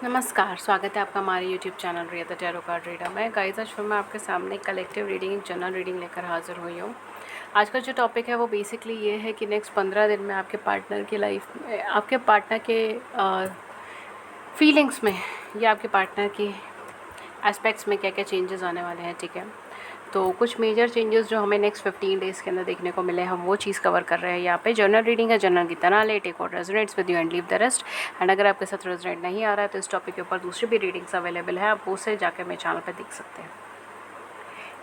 नमस्कार, स्वागत है आपका हमारे YouTube channel Riya the tarot card reader में। गाइस, आज फिर मैं आपके सामने कलेक्टिव रीडिंग, एक जनरल रीडिंग लेकर हाजिर हुई हूँ। आज का जो टॉपिक है वो बेसिकली ये है कि नेक्स्ट 15 दिन में आपके पार्टनर की लाइफ में, आपके पार्टनर के फीलिंग्स में या आपके पार्टनर की एस्पेक्ट्स में क्या क्या चेंजेस आने वाले हैं। ठीक है, तो कुछ मेजर चेंजेस जो हमें नेक्स्ट 15 डेज़ के अंदर देखने को मिले, हम वो चीज़ कवर कर रहे हैं यहाँ पे। जनरल रीडिंग है, जनरल की तरह ले, टेक और resonates with you and leave the rest. And अगर आपके साथ रेजोनेट नहीं आ रहा है तो इस टॉपिक के ऊपर दूसरी भी रीडिंग्स अवेलेबल है, आप वो से जाकर मेरे चैनल पर देख सकते हैं।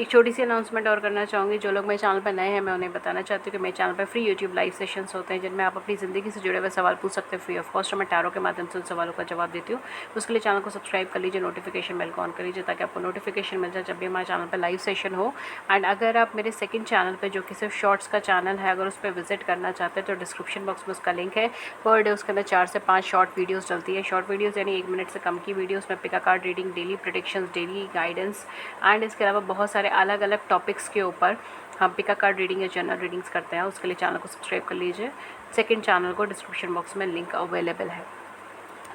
एक छोटी सी अनाउंसमेंट और करना चाहूँगी। जो लोग मेरे चैनल पर नए हैं, मैं उन्हें बताना चाहती हूँ कि मेरे चैनल पर फ्री यूट्यूब लाइव सेशंस होते हैं जिनमें आप अपनी ज़िंदगी से जुड़े हुए सवाल पूछ सकते हैं फ्री ऑफ कॉस्ट, और मैं टैरो के माध्यम से उन सवालों का जवाब देती हूँ। उसके लिए चैनल को सब्सक्राइब कर लीजिए, नोटिफिकेशन बेल को ऑन कर लीजिए ताकि आपको नोटिफिकेशन मिल जाए जब भी हमारे चैनल पर लाइव सेशन हो। एंड अगर आप मेरे सेकंड चैनल पर, जो कि सिर्फ शॉर्ट्स का चैनल है, अगर उस पर विजिट करना चाहते हैं तो डिस्क्रिप्शन बॉक्स में उसका लिंक है। पर डे उसके अंदर 4 से 5 शॉर्ट वीडियोज़ डलती है। शॉर्ट वीडियोज़ यानी 1 मिनट से कम की वीडियोज़ में pick a card reading, daily predictions, daily guidance and इसके अलावा बहुत सारे अलग अलग टॉपिक्स के ऊपर हम पिका कार्ड रीडिंग या जनरल रीडिंग्स करते हैं। उसके लिए चैनल को सब्सक्राइब कर लीजिए। सेकंड चैनल को डिस्क्रिप्शन बॉक्स में लिंक अवेलेबल है।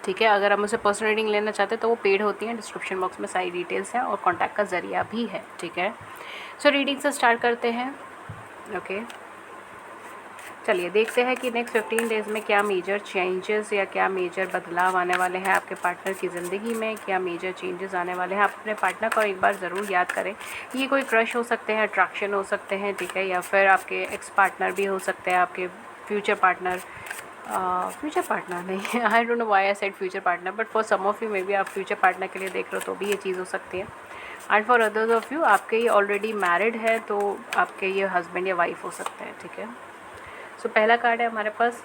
ठीक है, अगर आप मुझसे पर्सनल रीडिंग लेना चाहते हैं तो वो पेड होती हैं। डिस्क्रिप्शन बॉक्स में सारी डिटेल्स हैं और कॉन्टैक्ट का ज़रिया भी है। ठीक है, सो रीडिंग से स्टार्ट करते हैं। ओके, चलिए देखते हैं कि नेक्स्ट 15 डेज़ में क्या मेजर चेंजेस या क्या मेजर बदलाव आने वाले हैं आपके पार्टनर की ज़िंदगी में। क्या मेजर चेंजेस आने वाले हैं। आप अपने पार्टनर को एक बार ज़रूर याद करें। ये कोई क्रश हो सकते हैं, अट्रैक्शन हो सकते हैं, ठीक है, या फिर आपके एक्स पार्टनर भी हो सकते हैं, आपके फ्यूचर पार्टनर नहीं I don't know why I said future partner, but for some of you maybe आप फ्यूचर पार्टनर के लिए देख रहे हो तो भी ये चीज़ हो सकती है। And for others of you आपके ये ऑलरेडी मैरिड है तो आपके ये हस्बैंड या वाइफ हो सकते हैं। ठीक है, सो पहला कार्ड है हमारे पास।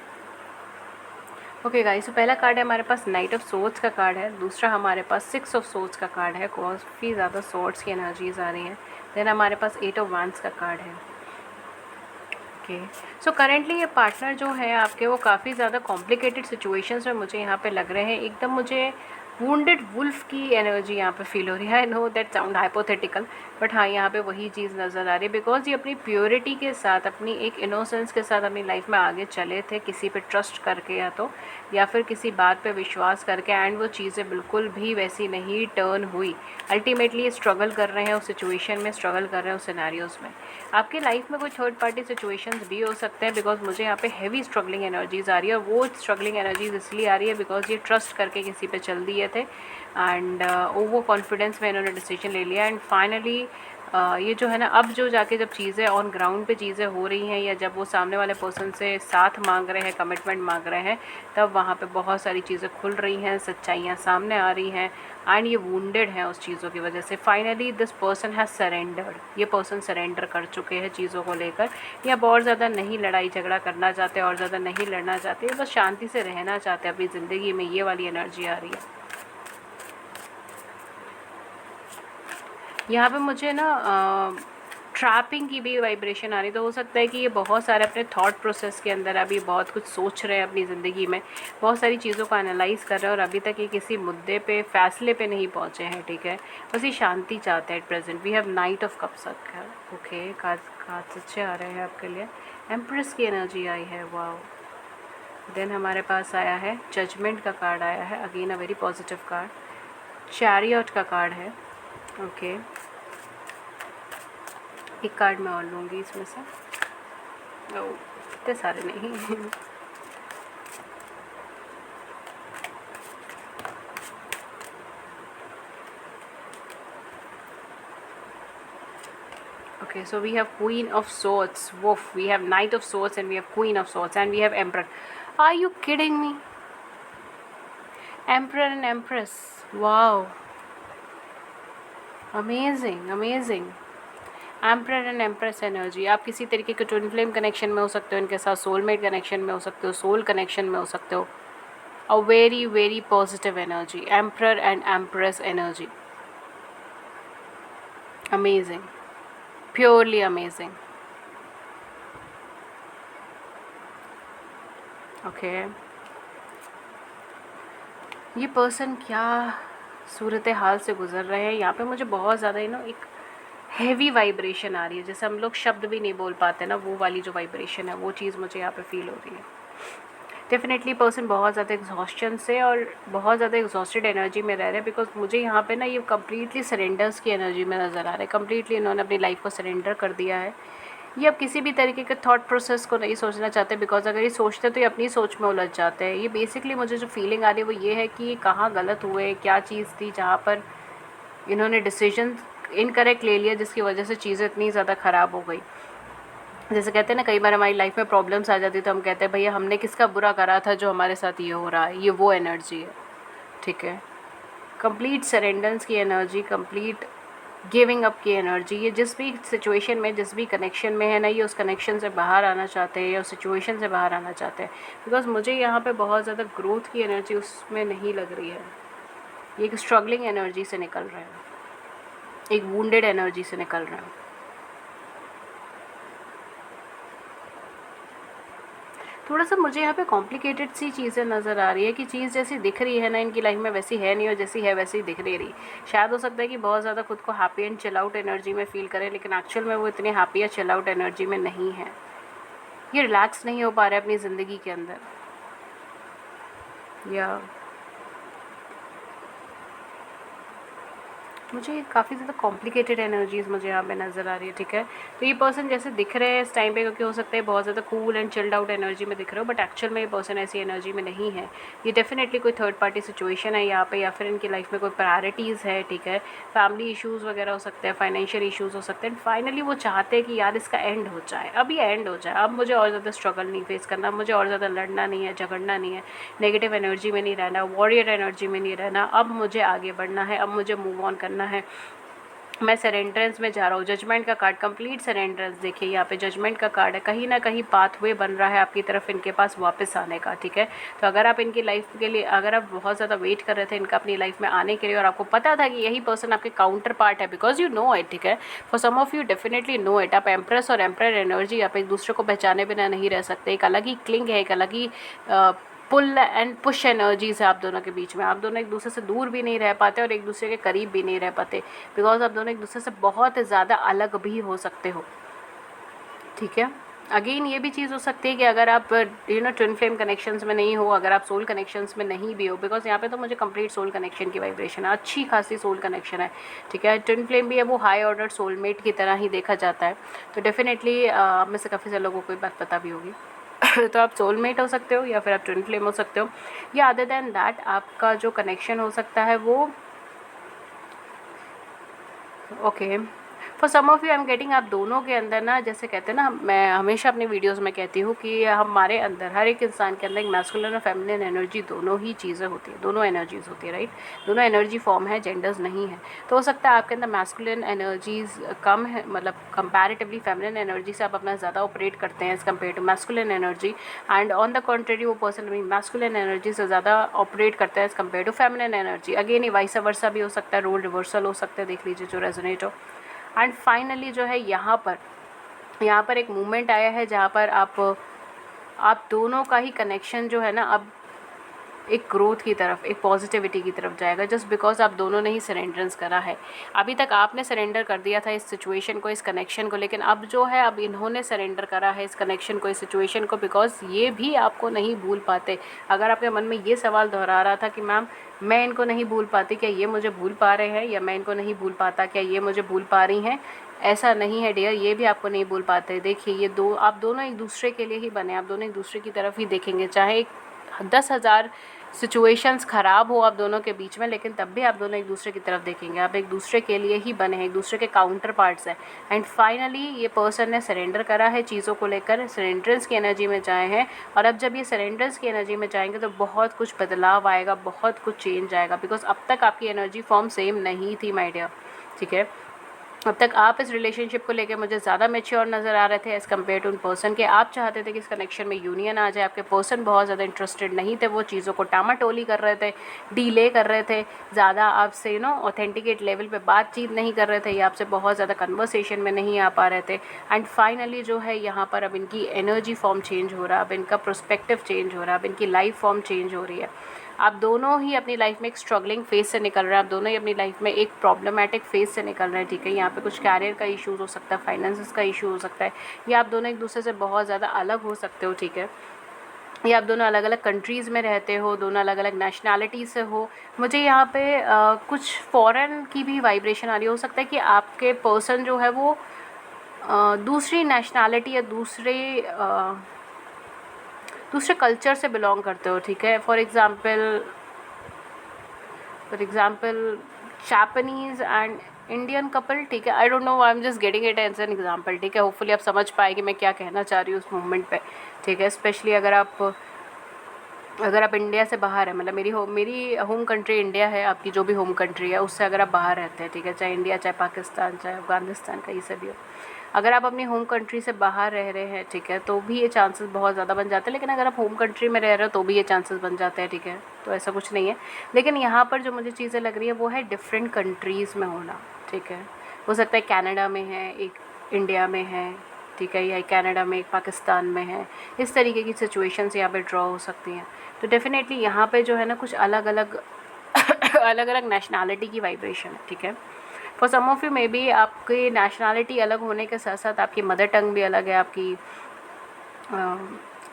ओके गाइस, सो पहला कार्ड है हमारे पास नाइट ऑफ सोर्ड्स का कार्ड है। दूसरा हमारे पास 6 ऑफ सोर्ड्स का कार्ड है। काफ़ी ज़्यादा सोर्ड्स की एनर्जीज आ रही हैं। देन हमारे पास 8 ऑफ वांड्स का कार्ड है। ओके, सो करेंटली ये पार्टनर जो है आपके, वो काफ़ी ज़्यादा कॉम्प्लिकेटेड सिचुएशंस में मुझे यहाँ पे लग रहे हैं। एकदम मुझे वुंडेड वुल्फ की एनर्जी यहाँ पे फील हो रही है। I know that sound hypothetical, but हाँ, यहाँ पे वही चीज़ नज़र आ रही है। बिकॉज ये अपनी प्योरिटी के साथ, अपनी एक इनोसेंस के साथ अपनी लाइफ में आगे चले थे, किसी पे ट्रस्ट करके या फिर किसी बात पे विश्वास करके, एंड वो चीज़ें बिल्कुल भी वैसी नहीं टर्न हुई। अल्टीमेटली स्ट्रगल कर रहे हैं उस सिचुएशन में, स्ट्रगल कर रहे हैं उस सिनेरियोज़ में। आपकी लाइफ में कोई थर्ड पार्टी सिचुएशंस भी हो सकते हैं, बिकॉज मुझे यहाँ पे हैवी स्ट्रगलिंग एनर्जीज आ रही है। और वो स्ट्रगलिंग एनर्जीज इसलिए आ रही है बिकॉज ये ट्रस्ट करके किसी पे चल दिए थे, एंड ओवर कॉन्फिडेंस में इन्होंने डिसीजन ले लिया। एंड फाइनली ये जो है ना, अब जो जाके जब चीज़ें ऑन ग्राउंड पे चीज़ें हो रही हैं, या जब वो सामने वाले पर्सन से साथ मांग रहे हैं, कमिटमेंट मांग रहे हैं, तब वहाँ पे बहुत सारी चीज़ें खुल रही हैं, सच्चाइयाँ सामने आ रही हैं, एंड ये वुंडेड है उस चीज़ों की वजह से। Finally this person has surrendered. ये पर्सन सरेंडर कर चुके हैं चीज़ों को लेकर, या बहुत ज़्यादा नहीं लड़ाई झगड़ा करना चाहते और ज़्यादा नहीं लड़ना चाहते, बस शांति से रहना चाहते हैं अपनी ज़िंदगी में। ये वाली एनर्जी आ रही है यहाँ पे मुझे ना। ट्रैपिंग की भी वाइब्रेशन आ रही, तो हो सकता है कि ये बहुत सारे अपने थॉट प्रोसेस के अंदर अभी बहुत कुछ सोच रहे हैं अपनी ज़िंदगी में, बहुत सारी चीज़ों को एनालाइज कर रहे हैं, और अभी तक ये किसी मुद्दे पे, फैसले पे नहीं पहुँचे हैं। ठीक है, बस ये शांति चाहते हैं at present. We have knight of cups है। ओके, कार्ड्स अच्छे आ रहे हैं आपके लिए। एम्प्रेस की एनर्जी आई है, वाओ। देन हमारे पास आया है जजमेंट का कार्ड आया है, again a very positive card. Chariot का कार्ड है। ओके, एक कार्ड मैं और लूँगी इसमें से। ओ, इतने सारे नहीं okay, so we have Queen of Swords, woof. We have Knight of Swords and we have Queen of Swords and we have Emperor. Are you kidding me? Emperor and Empress, wow, amazing, amazing. Emperor and empress energy, आप किसी तरीके के twin flame connection में हो सकते हो इनके साथ, सोलमेट कनेक्शन में हो सकते हो, सोल कनेक्शन में हो सकते हो। A very very positive energy, emperor and empress energy, amazing, purely amazing. Okay, ये पर्सन क्या सूरत हाल से गुजर रहे हैं, यहाँ पे मुझे बहुत ज़्यादा एक हैवी वाइब्रेशन आ रही है, जैसे हम लोग शब्द भी नहीं बोल पाते ना, वो वाली जो वाइब्रेशन है, वो चीज़ मुझे यहाँ पे फील हो रही है। डेफिनेटली पर्सन बहुत ज़्यादा एग्जॉस्शन से और बहुत ज़्यादा एग्जॉस्टेड एनर्जी में रह रहे हैं, बिकॉज मुझे यहाँ पे ना ये कम्प्लीटली सरेंडर्स की एनर्जी में नज़र आ रहा है। कम्प्लीटली इन्होंने अपनी लाइफ को सरेंडर कर दिया है। ये अब किसी भी तरीके के थॉट प्रोसेस को नहीं सोचना चाहते, बिकॉज अगर ये सोचते तो ये अपनी सोच में उलझ जाते हैं। ये बेसिकली मुझे जो फीलिंग आ रही है वो ये है कि ये कहाँ गलत हुए, क्या चीज़ थी जहाँ पर इन्होंने डिसीजन इनकरेक्ट ले लिया, जिसकी वजह से चीज़ें इतनी ज़्यादा ख़राब हो गई। जैसे कहते हैं ना, कई बार हमारी लाइफ में प्रॉब्लम्स आ जाती है तो हम कहते हैं भैया हमने किसका बुरा करा था जो हमारे साथ ये हो रहा है। ये वो एनर्जी है, ठीक है। कंप्लीट सरेंडेंस की एनर्जी, कंप्लीट गिविंग अप की एनर्जी। ये जिस भी सिचुएशन में, जिस भी कनेक्शन में है ना, ये उस कनेक्शन से बाहर आना चाहते हैं या उस सिचुएशन से बाहर आना चाहते हैं। बिकॉज मुझे यहाँ पे बहुत ज़्यादा ग्रोथ की एनर्जी उसमें नहीं लग रही है। ये एक स्ट्रगलिंग एनर्जी से निकल रहे हैं, एक वुंडेड एनर्जी से निकल रहे हैं। थोड़ा सा मुझे यहाँ पे कॉम्प्लिकेटेड सी चीज़ें नज़र आ रही है कि चीज़ जैसी दिख रही है ना इनकी लाइफ में वैसी है नहीं, और जैसी है वैसी दिख नहीं रही। शायद हो सकता है कि बहुत ज़्यादा खुद को happy and chill out energy में फील करें, लेकिन एक्चुअल में वो इतनी हैप्पी या चिल आउट एनर्जी में नहीं है। ये रिलैक्स नहीं हो पा रहा है अपनी ज़िंदगी के अंदर, या मुझे काफ़ी ज़्यादा कॉम्प्लिकेटेड एनर्जीज़ मुझे यहाँ पे नज़र आ रही है, ठीक है। तो ये पर्सन जैसे दिख रहे हैं इस टाइम पे, क्योंकि हो सकता है बहुत ज़्यादा cool and chilled out energy में दिख रहे हो, बट एक्चुअल में ये पर्सन ऐसी एनर्जी में नहीं है। ये डेफिनेटली कोई थर्ड पार्टी सिचुएशन है यहाँ पे, या फिर इनकी लाइफ में कोई प्रायोरिटीज़ है, ठीक है। फैमिली इशूज़ वगैरह हो सकते हैं, फाइनेंशियल इशूज़ हो सकते हैं। फाइनली वो चाहते हैं कि यार इसका एंड हो जाए, अब ये एंड हो जाए, अब मुझे और ज़्यादा स्ट्रगल नहीं फेस करना, मुझे और ज़्यादा लड़ना नहीं है, झगड़ना नहीं है, नेगेटिव एनर्जी में नहीं रहना, वॉरियर एनर्जी में नहीं रहना। अब मुझे आगे बढ़ना है, अब मुझे मूव ऑन करना है। मैं सरेंडरेंस में जा रहा हूँ। जजमेंट का कार्ड, कंप्लीट सरेंडरेंस। देखिए यहाँ पे जजमेंट का कार्ड है, कहीं ना कहीं पाथवे बन रहा है आपकी तरफ इनके पास वापस आने का, ठीक है। तो अगर आप इनकी लाइफ के लिए, अगर आप बहुत ज़्यादा वेट कर रहे थे इनका अपनी लाइफ में आने के लिए, और आपको पता था कि यही पर्सन आपके काउंटर पार्ट है, बिकॉज यू नो इट, ठीक है। For some of you definitely know it. आप एम्प्रेस और एम्प्रायर एनर्जी, आप एक दूसरे को पहचाने बिना नहीं रह सकते। एक अलग ही क्लिंग है, एक अलग ही पुल एंड पुश एनर्जीज है आप दोनों के बीच में। आप दोनों एक दूसरे से दूर भी नहीं रह पाते और एक दूसरे के करीब भी नहीं रह पाते, बिकॉज आप दोनों एक दूसरे से बहुत ज़्यादा अलग भी हो सकते हो, ठीक है। अगेन ये भी चीज़ हो सकती है कि अगर आप ट्विन फ्लेम कनेक्शंस में नहीं हो, अगर आप सोल कनेक्शंस में नहीं भी हो, बिकॉज यहाँ पे तो मुझे कंप्लीट सोल कनेक्शन की वाइब्रेशन है, अच्छी खासी सोल कनेक्शन है, ठीक है। ट्विन फ्लेम भी है, वो हाई ऑर्डर सोलमेट की तरह ही देखा जाता है। तो डेफिनेटली आप में से काफ़ी सारे लोगों को ये बात पता भी होगी। तो आप सोलमेट हो सकते हो या फिर आप ट्विन फ्लेम हो सकते हो, या अदर देन दैट आपका जो कनेक्शन हो सकता है वो okay. For some of you I am getting, आप दोनों के अंदर ना, जैसे कहते हैं ना, मैं हमेशा अपनी वीडियोस में कहती हूँ कि हमारे अंदर, हर एक इंसान के अंदर एक मैस्कुलिन और फेमिनिन एनर्जी, दोनों ही चीज़ें होती है, दोनों एनर्जीज़ होती है, राइट। दोनों एनर्जी फॉर्म है, जेंडर्स नहीं है। तो हो सकता है आपके अंदर मैस्कुलिन एनर्जीज़ कम है, मतलब कंपैरेटिवली फेमिनिन एनर्जी से आप अपना ज़्यादा ऑपरेट करते हैं as compare to masculine energy, and on the contrary वो पर्सन भी मैस्कुलिन एनर्जी से ज़्यादा ऑपरेट करता है as compare to feminine energy. Again ये वाइस वर्सा भी हो सकता है, रोल रिवर्सल हो सकता है, देख लीजिए जो रेजोनेट हो। एंड फाइनली जो है यहाँ पर एक मूवमेंट आया है जहाँ पर आप दोनों का ही कनेक्शन जो है ना अब एक ग्रोथ की तरफ, एक पॉजिटिविटी की तरफ जाएगा, जस्ट बिकॉज आप दोनों ने ही सरेंडरेंस करा है। अभी तक आपने सरेंडर कर दिया था इस सिचुएशन को, इस कनेक्शन को, लेकिन अब जो है अब इन्होंने सरेंडर करा है इस कनेक्शन को, इस सिचुएशन को, बिकॉज ये भी आपको नहीं भूल पाते। अगर आपके मन में ये सवाल दोहरा रहा था कि मैम मैं इनको नहीं भूल पाती, क्या ये मुझे भूल पा रहे हैं, या मैं इनको नहीं भूल पाता, क्या ये मुझे भूल पा रही हैं, ऐसा नहीं है डियर, ये भी आपको नहीं भूल पाते। देखिए ये आप दोनों एक दूसरे के लिए ही बने, आप दोनों एक दूसरे की तरफ ही देखेंगे, चाहे 10,000 सिचुएशंस ख़राब हो आप दोनों के बीच में, लेकिन तब भी आप दोनों एक दूसरे की तरफ देखेंगे। आप एक दूसरे के लिए ही बने हैं, एक दूसरे के काउंटर पार्ट्स हैं। एंड फाइनली ये पर्सन ने सरेंडर करा है चीज़ों को लेकर, सरेंडरेंस की एनर्जी में जाए हैं, और अब जब ये सरेंडरेंस की एनर्जी में जाएंगे तो बहुत कुछ बदलाव आएगा, बहुत कुछ चेंज आएगा, बिकॉज अब तक आपकी एनर्जी फॉर्म सेम नहीं थी माय डियर, ठीक है। अब तक आप इस रिलेशनशिप को लेकर मुझे ज़्यादा मैच्योर नज़र आ रहे थे एज़ कम्पेयर टू उन पर्सन के। आप चाहते थे कि इस कनेक्शन में यूनियन आ जाए, आपके पर्सन बहुत ज़्यादा इंटरेस्टेड नहीं थे, वो चीज़ों को टामाटोली कर रहे थे, डीले कर रहे थे, ज़्यादा आपसे ऑथेंटिकेट लेवल पे बातचीत नहीं कर रहे थे, या आपसे बहुत ज़्यादा कन्वर्सेशन में नहीं आ पा रहे थे। एंड फाइनली जो है यहाँ पर अब इनकी एनर्जी फॉर्म चेंज हो रहा है, अब इनका प्रोस्पेक्टिव चेंज हो रहा है, अब इनकी लाइफ फॉर्म चेंज हो रही है। आप दोनों ही अपनी लाइफ में एक स्ट्रगलिंग फेज से निकल रहे हैं, आप दोनों ही अपनी लाइफ में एक प्रॉब्लमेटिक फेज से निकल रहे हैं, ठीक है। यहाँ पे कुछ कैरियर का इशूज़ हो सकता है, फाइनेंसेस का इशू हो सकता है, या आप दोनों एक दूसरे से बहुत ज़्यादा अलग हो सकते हो, ठीक है। या आप दोनों अलग अलग कंट्रीज़ में रहते हो, दोनों अलग अलग नेशनैलिटी से हो। मुझे यहाँ पे कुछ फ़ॉरेन की भी वाइब्रेशन आ रही है। हो सकता है कि आपके पर्सन जो है वो दूसरी नेशनैलिटी या दूसरे कल्चर से बिलोंग करते हो, ठीक है। For example Japanese and Indian couple, ठीक है। I don't know, I am just getting it as an example, ठीक है। होपफुली आप समझ पाए कि मैं क्या कहना चाह रही हूँ उस मोमेंट पे, ठीक है। स्पेशली अगर आप इंडिया से बाहर हैं, मतलब मेरी होम कंट्री इंडिया है, आपकी जो भी होम कंट्री है उससे अगर आप बाहर रहते हैं, ठीक है, चाहे इंडिया, चाहे पाकिस्तान, चाहे अफगानिस्तान, कहीं से भी हो, अगर आप अपनी होम कंट्री से बाहर रह रहे हैं, ठीक है, तो भी ये चांसेस बहुत ज़्यादा बन जाते हैं। लेकिन अगर आप होम कंट्री में रह रहे हो तो भी ये चांसेस बन जाते हैं, ठीक है। तो ऐसा कुछ नहीं है। लेकिन यहाँ पर जो मुझे चीज़ें लग रही है वो है डिफरेंट कंट्रीज़ में होना, ठीक है। हो सकता है कनाडा में है, एक इंडिया में है, ठीक है, या कनाडा में, एक पाकिस्तान में है। इस तरीके की सिचुएशंस यहाँ पे ड्रॉ हो सकती हैं। तो डेफ़िनेटली यहाँ पे जो है ना कुछ अलग अलग अलग अलग नेशनैलिटी की वाइब्रेशन है, ठीक है। For some of you maybe आपकी नेशनैलिटी अलग होने के साथ साथ आपकी मदर टंग भी अलग है, आपकी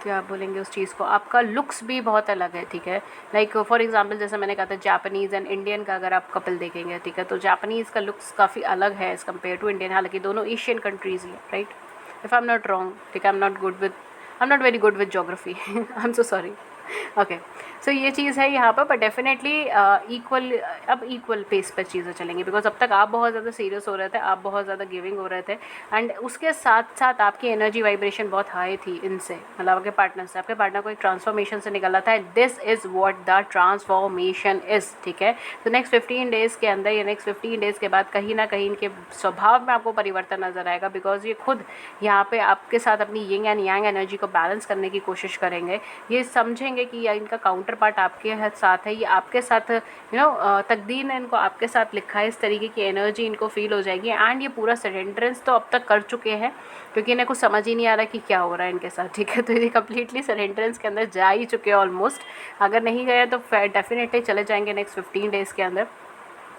क्या बोलेंगे उस चीज़ को, आपका लुक्स भी बहुत अलग है, ठीक है। लाइक फॉर एग्जांपल जैसे मैंने कहा था जापानीज़ एंड इंडियन का अगर आप कपल देखेंगे, ठीक है, तो जापानीज़ का लुक्स काफ़ी अलग है एज़ कम्पेयर टू इंडियन। हालांकि दोनों एशियन कंट्रीज़ ही है, right. If I am not wrong, ठीक है, I am not very good with geography I am so sorry. Okay, so ये चीज़ है यहाँ पर डेफिनेटली इक्वल पेस पर चीज़ें चलेंगी, बिकॉज अब तक आप बहुत ज़्यादा सीरियस हो रहे थे, आप बहुत ज़्यादा गिविंग हो रहे थे, एंड उसके साथ साथ आपकी एनर्जी वाइब्रेशन बहुत हाई थी इनसे, मतलब आपके पार्टनर से। आपके पार्टनर को एक ट्रांसफॉर्मेशन से निकला था। This is what the transformation is, ठीक है। तो नेक्स्ट 15 डेज़ के अंदर या नेक्स्ट 15 डेज़ के बाद कहीं ना कहीं इनके स्वभाव में आपको परिवर्तन नज़र आएगा, बिकॉज ये खुद यहाँ पे आपके साथ अपनी यिंग एंड यांग एनर्जी को बैलेंस करने की कोशिश करेंगे। ये समझेंगे कि इनका काउंटर पार्ट आपके साथ है, ये आपके साथ तकदीर ने इनको आपके साथ लिखा है, इस तरीके की एनर्जी इनको फील हो जाएगी। एंड ये पूरा सरेंडरेंस तो अब तक कर चुके हैं, क्योंकि इन्हें कुछ समझ ही नहीं आ रहा कि क्या हो रहा है इनके साथ, ठीक है। तो ये कम्प्लीटली सरेंडरेंस के अंदर जा ही चुके हैं ऑलमोस्ट। अगर नहीं गए तो डेफिनेटली चले जाएंगे नेक्स्ट 15 डेज़ के अंदर,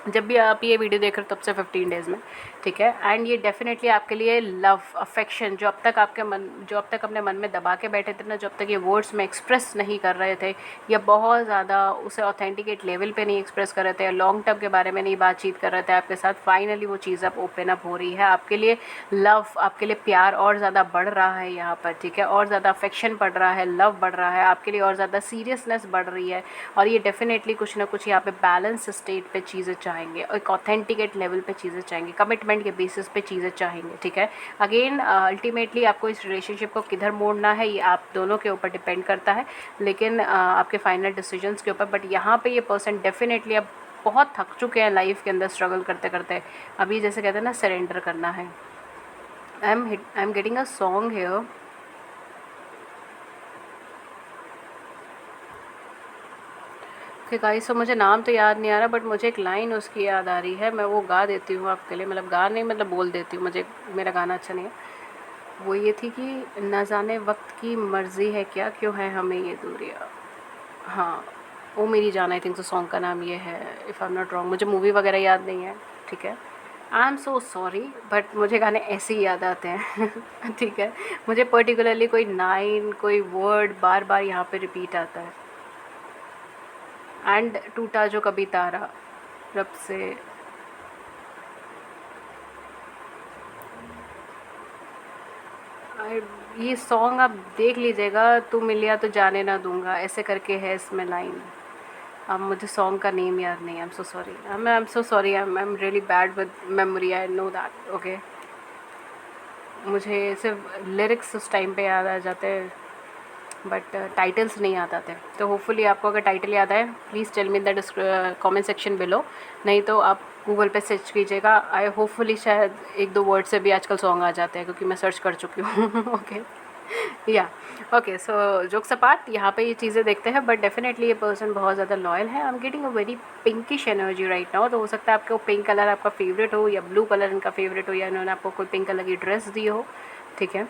जब भी आप ये वीडियो देख रहे हो तब से 15 डेज़ में, ठीक है। एंड ये डेफिनेटली आपके लिए लव, अफेक्शन, जो अब तक अपने मन में दबा के बैठे थे ना, जो अब तक ये वर्ड्स में एक्सप्रेस नहीं कर रहे थे, या बहुत ज़्यादा उसे ऑथेंटिकेट लेवल पे नहीं एक्सप्रेस कर रहे थे, या लॉन्ग टर्म के बारे में नहीं बातचीत कर रहे थे आपके साथ, फाइनली वो चीज़ अब ओपन अप हो रही है। आपके लिए लव, आपके लिए प्यार और ज़्यादा बढ़ रहा है यहाँ पर, ठीक है, और ज़्यादा अफेक्शन बढ़ रहा है, लव बढ़ रहा है आपके लिए, और ज़्यादा सीरियसनेस बढ़ रही है। और ये डेफिनेटली कुछ ना कुछ यहाँ पे बैलेंस स्टेट पे चीज़ें चाहेंगे, एक ऑथेंटिकेट लेवल पे चीज़ें चाहेंगे, कमिटमेंट के बेसिस पे चीज़ें चाहेंगे, ठीक है। अगेन अल्टीमेटली आपको इस रिलेशनशिप को किधर मोड़ना है ये आप दोनों के ऊपर डिपेंड करता है, लेकिन आपके फाइनल डिसीजंस के ऊपर। बट यहाँ पे ये पर्सन डेफिनेटली अब बहुत थक चुके हैं लाइफ के अंदर स्ट्रगल करते करते। अभी जैसे कहते हैं ना, सरेंडर करना है। I am getting a song here, okay guys. तो मुझे नाम तो याद नहीं आ रहा, बट मुझे एक लाइन उसकी याद आ रही है, मैं वो गा देती हूँ आपके लिए, मतलब गा नहीं, मतलब बोल देती हूँ, मुझे मेरा गाना अच्छा नहीं है। वो ये थी कि न जाने वक्त की मर्ज़ी है क्या, क्यों है हमें ये दूरियाँ। हाँ, ओ मेरी जान, आई थिंक तो सॉन्ग का नाम ये है, if I am not wrong. मुझे मूवी वगैरह याद नहीं है, ठीक है। I am so sorry, but मुझे गाने ऐसे ही याद आते हैं ठीक है। मुझे पर्टिकुलरली कोई लाइन, कोई वर्ड बार बार यहाँ पे रिपीट आता है। एंड टूटा जो कभी तारा, रब से, ये सॉन्ग आप देख लीजिएगा, तू मिलिया तो जाने ना दूंगा, ऐसे करके है इसमें लाइन। अब मुझे सॉन्ग का नेम याद नहीं है, I am so sorry, I am so sorry, I am really bad with memory, I know that, okay. मुझे सिर्फ लिरिक्स उस टाइम पे याद आ जाते हैं, बट टाइटल्स नहीं याद आते। तो होपफुली आपको अगर टाइटल याद आए, please tell me in the comment section below, नहीं तो आप गूगल पे सर्च कीजिएगा। आई होपफुली शायद एक दो वर्ड से भी आजकल सॉन्ग आ जाते हैं, क्योंकि मैं सर्च कर चुकी हूँ ओके, या ओके। सो जोक्स अपार्ट, यहाँ पे ये चीज़ें देखते हैं, बट डेफिनेटली ये पर्सन बहुत ज़्यादा लॉयल है। I am getting a very pinkish energy right now. तो हो सकता है आपको पिंक कलर आपका फेवरेट हो, या ब्लू कलर इनका फेवरेट हो, या इन्होंने आपको कोई पिंक कलर की ड्रेस दी हो, ठीक है।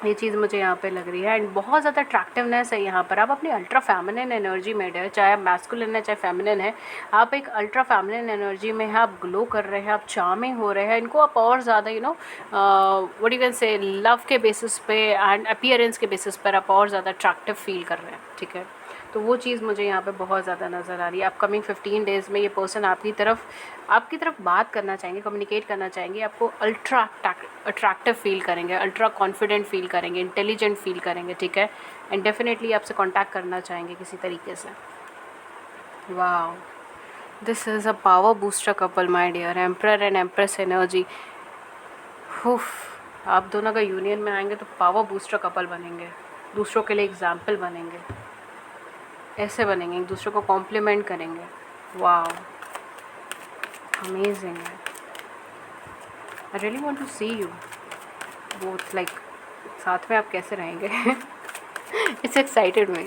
ये चीज़ मुझे यहाँ पे लग रही है। एंड बहुत ज़्यादा अट्रैक्टिवनेस है यहाँ पर। आप अपनी अल्ट्रा फेमिनिन एनर्जी में है, चाहे आप मैस्कुलिन है चाहे फेमिनिन है, आप एक अल्ट्रा फेमिनिन एनर्जी में है, आप ग्लो कर रहे हैं, आप चार्मिंग हो रहे हैं। इनको आप और ज़्यादा what you can say love के बेसिस पे एंड अपीयरेंस के बेसिस पर आप और ज़्यादा अट्रैक्टिव फील कर रहे हैं, ठीक है। तो वो चीज़ मुझे यहाँ पे बहुत ज़्यादा नज़र आ रही है। अपकमिंग 15 डेज़ में ये पर्सन आपकी तरफ बात करना चाहेंगे, कम्युनिकेट करना चाहेंगे, आपको अल्ट्रा अट्रैक्टिव फील करेंगे, अल्ट्रा कॉन्फिडेंट फील करेंगे, इंटेलिजेंट फील करेंगे, ठीक है। एंड डेफिनेटली आपसे कॉन्टैक्ट करना चाहेंगे किसी तरीके से। Wow, this is a power booster couple my dear. Emperor and empress energy. आप दोनों का यूनियन में आएंगे तो पावर बूस्टर कपल बनेंगे, दूसरों के लिए एग्जाम्पल बनेंगे, ऐसे बनेंगे, एक दूसरे को कॉम्प्लीमेंट करेंगे। वाओ, अमेजिंग है। I really want to see you both, like साथ में आप कैसे रहेंगे। इट्स एक्साइटेड मी,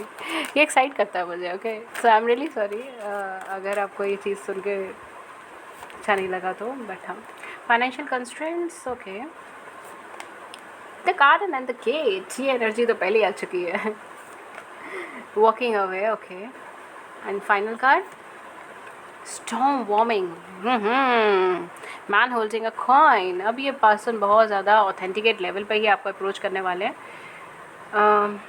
ये एक्साइट करता है मुझे। Okay, so I am really sorry अगर आपको ये चीज़ सुन के अच्छा नहीं लगा तो, बट हाँ, financial constraints. Okay, the garden and the gate, ये एनर्जी तो पहले ही आ चुकी है। Walking away, okay. And final card, storm warming, man holding a coin. अब ये पर्सन बहुत ज़्यादा ऑथेंटिकेट लेवल पे ही आपको अप्रोच करने वाले हैं।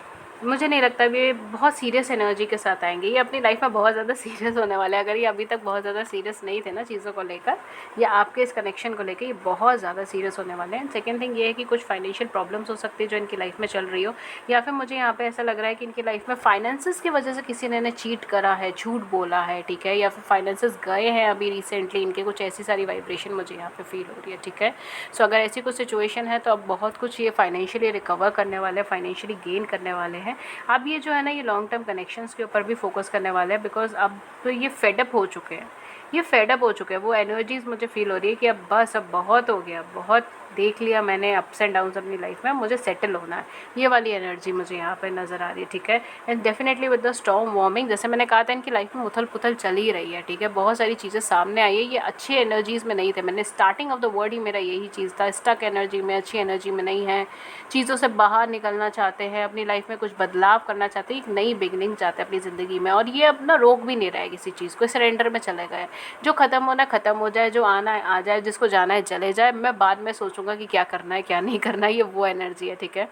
मुझे नहीं लगता ये बहुत सीरियस एनर्जी के साथ आएंगे। ये अपनी लाइफ में बहुत ज़्यादा सीरियस होने वाले हैं। अगर ये अभी तक बहुत ज़्यादा सीरियस नहीं थे ना चीज़ों को लेकर, या आपके इस कनेक्शन को लेकर, ये बहुत ज़्यादा सीरियस होने वाले हैं। सेकंड थिंग ये है कि कुछ फाइनेंशियल प्रॉब्लम्स हो सकती है जो इनकी लाइफ में चल रही हो, या फिर मुझे यहाँ पे ऐसा लग रहा है कि इनकी लाइफ में फाइनेंसेस की वजह से किसी ने चीट करा है, झूठ बोला है, ठीक है, या फिर फाइनेंसेस गए हैं अभी रिसेंटली इनके, कुछ ऐसी सारी वाइब्रेशन मुझे यहाँ पे फील हो रही है, ठीक है। सो अगर ऐसी कुछ सिचुएशन है तो अब बहुत कुछ ये फाइनेंशियली रिकवर करने वाले हैं, फाइनेंशियली गेन करने वाले हैं। अब ये जो है ना, ये लॉन्ग टर्म कनेक्शंस के ऊपर भी फोकस करने वाले हैं, बिकॉज अब तो ये फेडअप हो चुके हैं, ये फेडअप हो चुके हैं। वो एनर्जीज़ मुझे फील हो रही है कि अब बस, अब बहुत हो गया, बहुत देख लिया मैंने अप्स एंड डाउन्स अपनी लाइफ में, मुझे सेटल होना है। ये वाली एनर्जी मुझे यहाँ पे नज़र आ रही है, ठीक है। And definitely with the storm warming, जैसे मैंने कहा था, इनकी लाइफ में उथल पुथल चल ही रही है, ठीक है। बहुत सारी चीज़ें सामने आई है, ये अच्छी एनर्जीज़ में नहीं थे। मैंने स्टार्टिंग ऑफ द वर्ड ही मेरा यही चीज़ था, स्टक एनर्जी में, अच्छी एनर्जी में नहीं है, चीज़ों से बाहर निकलना चाहते हैं, अपनी लाइफ में कुछ बदलाव करना चाहते हैं, एक नई बिगनिंग चाहते हैं अपनी ज़िंदगी में। और ये अब ना रोक भी नहीं रहा है किसी चीज़ को, सरेंडर में चले गए। जो ख़त्म होना है ख़त्म हो जाए, जो आना है आ जाए, जिसको जाना है चले जाए, मैं बाद में सोचूंगा कि क्या करना है क्या नहीं करना है। ये वो एनर्जी है, ठीक है।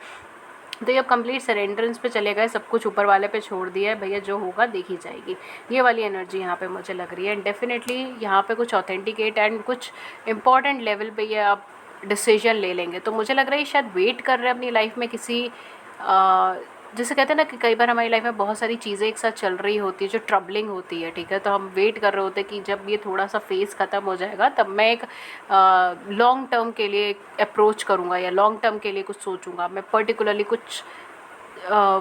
तो ये अब कंप्लीट सरेंडरेंस पे चले गए, सब कुछ ऊपर वाले पे छोड़ दिया है, भैया जो होगा देखी जाएगी। ये वाली एनर्जी यहाँ पे मुझे लग रही है। एंड डेफिनेटली यहाँ पे कुछ ऑथेंटिकेट एंड कुछ इंपॉर्टेंट लेवल पे ये आप डिसीजन ले लेंगे। तो मुझे लग रहा है शायद वेट कर रहे हैं अपनी लाइफ में किसी जैसे कहते हैं ना कि कई बार हमारी लाइफ में बहुत सारी चीज़ें एक साथ चल रही होती है जो ट्रबलिंग होती है, ठीक है। तो हम वेट कर रहे होते हैं कि जब ये थोड़ा सा फेस ख़त्म हो जाएगा तब मैं एक लॉन्ग टर्म के लिए अप्रोच करूँगा या लॉन्ग टर्म के लिए कुछ सोचूंगा, मैं पर्टिकुलरली कुछ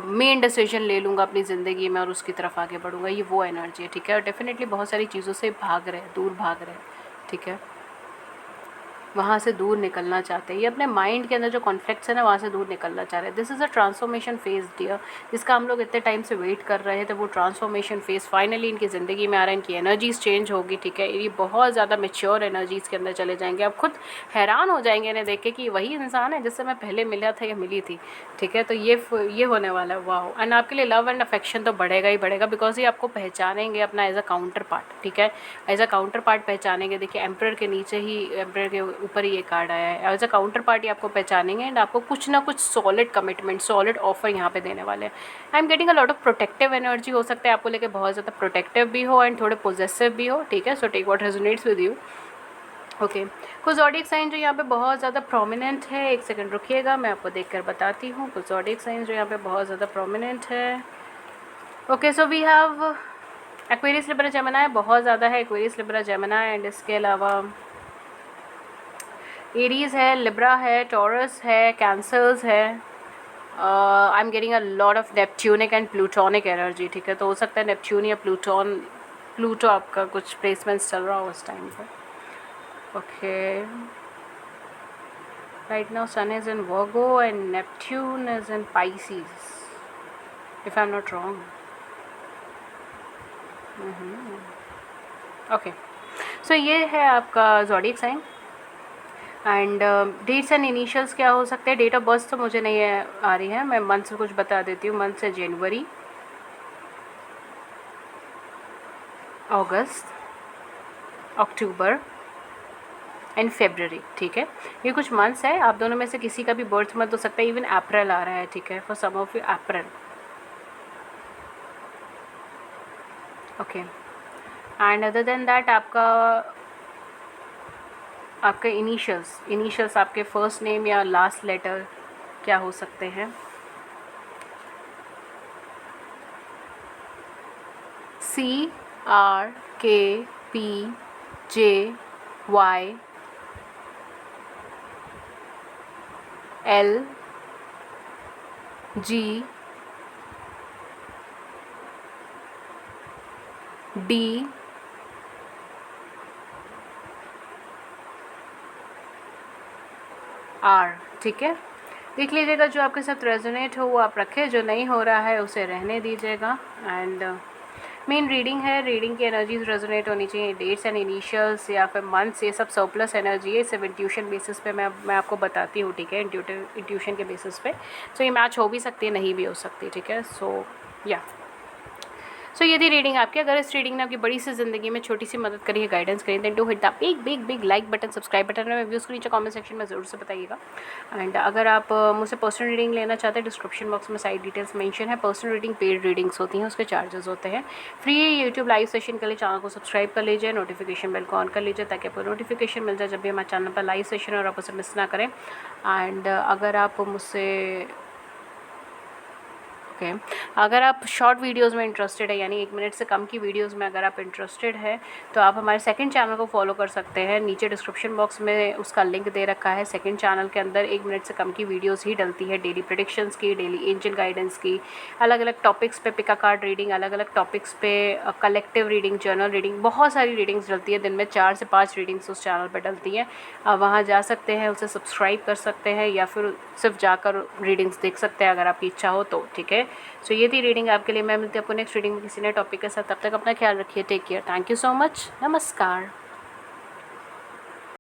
मेन डिसीजन ले लूँगा अपनी ज़िंदगी में और उसकी तरफ आगे बढ़ूँगा। ये वो एनर्जी है, ठीक है। और डेफिनेटली बहुत सारी चीज़ों से भाग रहे हैं, दूर भाग रहे हैं, ठीक है। वहाँ से दूर निकलना चाहते हैं, ये अपने माइंड के अंदर जो कॉन्फ्लिक्ट्स है ना वहाँ से दूर निकलना चाह रहे हैं। This is a transformation phase dear, जिसका हम लोग इतने टाइम से वेट कर रहे थे। वो ट्रांसफॉर्मेशन फेज फाइनली इनकी ज़िंदगी में आ रहा है, इनकी एनर्जीज चेंज होगी, ठीक है। ये बहुत ज़्यादा मेच्योर एनर्जीज़ के अंदर चले जाएंगे। आप खुद हैरान हो जाएंगे इन्हें देख के कि वही इंसान है जिससे मैं पहले मिला था या मिली थी, ठीक है। तो ये होने वाला है, वाओ। एंड आपके लिए लव एंड अफेक्शन तो बढ़ेगा ही बढ़ेगा, बिकॉज ये आपको पहचानेंगे अपना एज अ काउंटर पार्ट, ठीक है। एज अ काउंटर पार्ट पहचानेंगे। देखिए एम्परर के नीचे ही, एम्परर के ऊपर ही ये कार्ड आया है। एज अ काउंटर पार्टी आपको पहचानेंगे एंड आपको कुछ ना कुछ सॉलिड कमिटमेंट, सॉलिड ऑफर यहाँ पे देने वाले हैं। आई am getting a lot of protective energy, हो सकता है आपको लेके बहुत ज़्यादा प्रोटेक्टिव भी हो एंड थोड़े पोजेसिव भी हो, ठीक है। So take what resonates with you, okay. कुछ ज़ोडिएक साइन जो यहाँ पे बहुत ज़्यादा प्रोमिनेंट है, एक सेकंड रुकिएगा मैं आपको देख कर बताती हूँ। कुछ ज़ोडिएक साइन जो यहाँ पे बहुत ज़्यादा प्रोमिनेंट है, okay. So we have Aquarius, Libra, Gemini बहुत ज़्यादा है, एक्वेरियस, लिब्रा, जेमिनी। एंड इसके अलावा एरीज है, लिब्रा है, टॉरस है, कैंसर्स है। I am getting a lot of Neptunic and Plutonic energy, ठीक है। तो हो सकता है नेपट्यून या प्लूटो आपका कुछ प्लेसमेंट्स चल रहा हो उस टाइम पर, okay. Right now sun is in Virgo and Neptune is in Pisces, if I am not wrong, okay. So ये है आपका zodiac sign. And dates and initials क्या हो सकते हैं? डेट ऑफ बर्थ तो मुझे नहीं आ रही है, मैं मंथ से कुछ बता देती हूँ। मंथ से जनवरी, अगस्त, अक्टूबर एंड फेबररी, ठीक है। ये कुछ मंथ्स है, आप दोनों में से किसी का भी बर्थ मंथ हो सकता है। इवन अप्रैल आ रहा है, ठीक है, for some of you April, okay. And other than that आपका इनिशियल्स आपके फर्स्ट नेम या लास्ट लेटर क्या हो सकते हैं? CRKPJY LGD R, ठीक है। देख लीजिएगा जो आपके साथ रेजोनेट हो वो आप रखें, जो नहीं हो रहा है उसे रहने दीजिएगा। एंड मेन रीडिंग है, रीडिंग की एनर्जीज रेजोनेट होनी चाहिए। डेट्स एंड इनिशियल्स या फिर मंथ्स, ये सब सरप्लस एनर्जी है, सिर्फ इंट्यूशन बेसिस पे मैं आपको बताती हूँ, ठीक है, इंट्यूशन के बेसिस पे। सो ये मैच हो भी सकती है, नहीं भी हो सकती, ठीक है। सो ये थी रीडिंग आपकी। अगर इस रीडिंग ने आपकी बड़ी सी ज़िंदगी में छोटी सी मदद करी है, गाइडेंस करी, then do hit the big like button, subscribe button में व्यूज़ को नीचे कमेंट सेक्शन में ज़रूर से बताइएगा। एंड अगर आप मुझसे पर्सनल रीडिंग लेना चाहते हैं, डिस्क्रिप्शन बॉक्स में साइड डिटेल्स मेंशन है। पर्सनल रीडिंग पेड रीडिंग्स होती हैं, उसके चार्जेस होते हैं। फ्री यूट्यूब लाइव सेशन के लिए चैनल को सब्सक्राइब कर लीजिए, नोटिफिकेशन बेल को ऑन कर लीजिए ताकि आपको नोटिफिकेशन मिल जाए जब भी हमारे चैनल पर लाइव सेशन और आप उसे मिस ना करें। एंड अगर आप मुझसे अगर आप शॉर्ट वीडियोस में इंटरेस्टेड है, यानी 1 मिनट से कम की वीडियोस में अगर आप इंटरेस्टेड है, तो आप हमारे सेकंड चैनल को फॉलो कर सकते हैं। नीचे डिस्क्रिप्शन बॉक्स में उसका लिंक दे रखा है। सेकंड चैनल के अंदर 1 मिनट से कम की वीडियोस ही डलती है, डेली प्रेडिक्शंस की, डेली एंजल गाइडेंस की, अलग अलग टॉपिक्स पे पिका कार्ड रीडिंग, अलग अलग टॉपिक्स पे कलेक्टिव रीडिंग, जर्नल रीडिंग, बहुत सारी रीडिंग्स डलती है। दिन में 4 से 5 रीडिंग्स उस चैनल पर डलती हैं। आप वहाँ जा सकते हैं, उसे सब्सक्राइब कर सकते हैं, या फिर सिर्फ जाकर रीडिंग्स देख सकते हैं अगर आपकी इच्छा हो तो, ठीक है। सो ये थी रीडिंग आपके लिए। मैं मिलती हूँ आपको नेक्स्ट रीडिंग में किसी नए टॉपिक के साथ। तब तक अपना ख्याल रखिए। Take care. Thank you so much. नमस्कार।